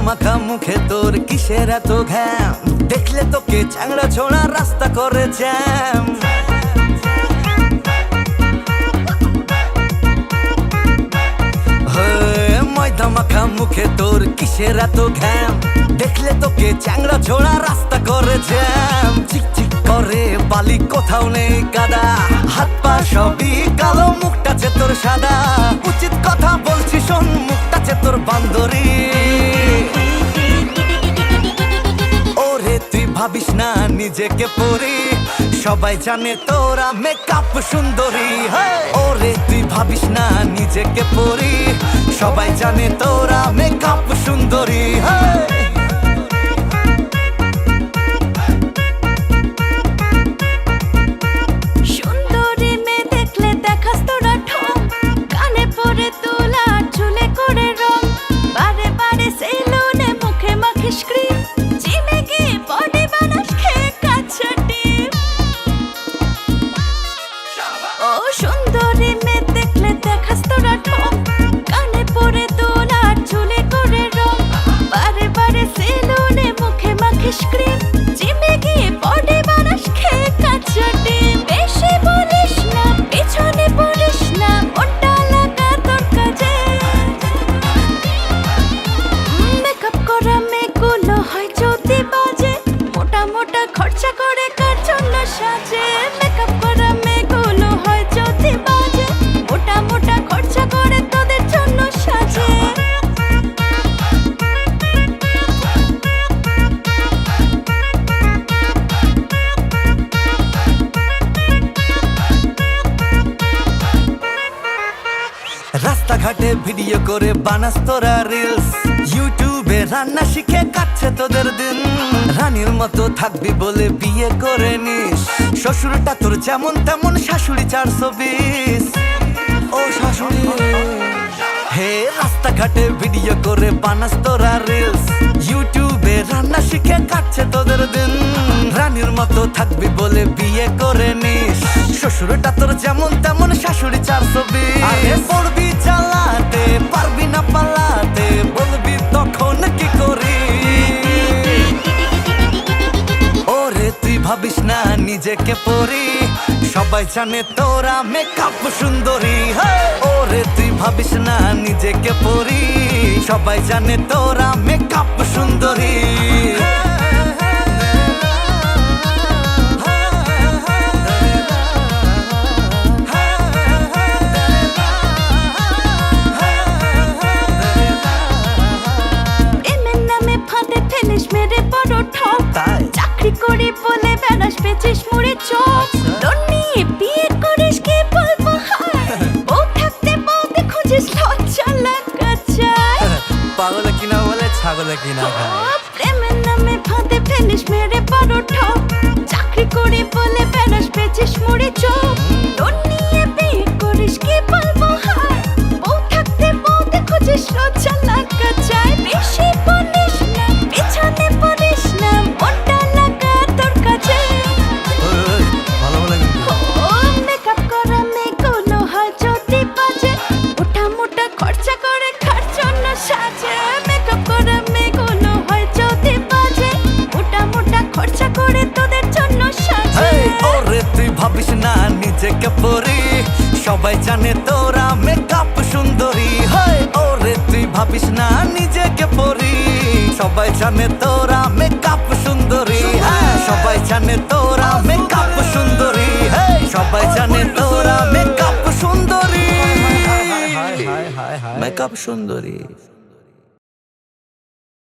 মাখা মুখে তোর কিসের এত ঘ্যাম, দেখলে তোকে চ্যাংড়া ছোড়া রাস্তা করে জ্যাম। ময়দা মাখা মুখে তোর কিসের এত ঘ্যাম, দেখলে তোকে চ্যাংড়া ছোড়া রাস্তা করে জ্যাম। চিকচিক করে বালি কোথাও নেই কাদা, হাত পা সবই কালো, মুখটাছে তোর সাদা। উচিত কথা বলছি শোন, মুখটাছে তোর বান্দরি। ওরে তুই ভাবিস না নিজেকে পরি, সবাই জানে তোরা মেকআপ সুন্দরী। ওরে তুই ভাবিস না নিজেকে পরি, সবাই জানে তোরা মেকআপ সুন্দরী। সুন্দরী মেয়ে দেখলে দেখাস তোরা ঠোঁট, কানে পরে তোলা চুলে করে রং, বারে বারে সেলুনে মুখে মাখিস ক্রিম, জিমে গিয়ে বডি বানাস খেয়ে কাঁচা ডিম। ও সুন্দরী মেয়ে দেখলে দেখাস তোরা ঠোঁট, কানে পরে তোলা চুলে করে রং, বারে বারে সেলুনে মুখে মাখিস ক্রিম, জিমে গিয়ে বডি বানাস খেয়ে কাঁচা ডিম। বেশি বলিস না, পেছনে পড়িস না, মনটা লাগা তোর কাজে। মেকআপ করা মেয়েগুলো হয় যদি বাজে, মোটা মোটা খরচা করে কার জন্য সাজে। মেকআপ করা মেয়েগুলো হয় যদি বাজে, মোটা মোটা খরচা করে তোদের জন্য সাজে। রাস্তাঘাটে ভিডিও করে বানাস তোরা রিলস, ইউটিউবে রান্না শিখে কাটছে তোদের দিন। রানীর মতো থাকবি বলে বিয়ে করে নিস, শ্বশুরটা তোর যেমন তেমন, শাশুড়ি 420। ও শাশুড়ি হে, রাস্তাঘাটে ভিডিও করে বানাস তোরা রিলস, ইউটিউবে রান্না শিখে কাটছে তোদের দিন। রানীর মতো থাকবি বলে বিয়ে করে নিস, শ্বশুরটা তোর যেমন তেমন, শাশুড়ি 420। আরে পড়বি চালাতে, পারবি না পালাতে, বলবি তখন কি করি। ওরে তুই ভাবিস না নিজেকে পরি, সবাই জানে তোরা মেকআপ সুন্দরী। ওরে তুই ভাবিস না নিজেকে পরি, সবাই জানে তোরা মেকআপ সুন্দরী। প্রেমের নামে ফাঁদে ফেলিস মেরে বড় ঠক, চাকরি করি বলে বেড়াস পেছিস মুড়ে চোখ। তোর নিয়ে বিয়ে করিস কি বলবো হায়, বউ থাকতে বউতে খুঁজিস লজ্জা লাগা চাই। পাগল কিনা বলে ছাগল কিনা খায়। প্রেমের নামে ফাঁদে ফেলিস মেরে বড় ঠক, চাকরি করি বলে বেড়াস পেছিস মুড়ে চোখ। তোর নিয়ে বিয়ে করিস কি বলবো হায়, বউ থাকতে বউতে খুঁজিস লজ্জা লাগা চাই। বেশি বলিস না, পেছনে পড়িস না, মনটা লাগা তোর কাছে। ভালো বলে ও মেকআপ করা মেয়েগুলো হয় যদি বাজে, মোটা মোটা খরচা করে কার জন্য সাজে। মেকআপ করা মেয়েগুলো হয় যদি বাজে, মোটা মোটা খরচা করে তোদের জন্য সাজে। ওরে তুই ভাবিস না নিজেকে পরি, সবাই জানে তোরা মেকআপ সুন্দরী। ওরে তুই ভাবিস না নিজেকে পরি, সবাই জানে তোরা মেকআপ সুন্দরী। সবাই জানে তোরা মেকআপ সুন্দরী, সবাই জানে তোরা মেকআপ সুন্দরী, মেকআপ সুন্দরী।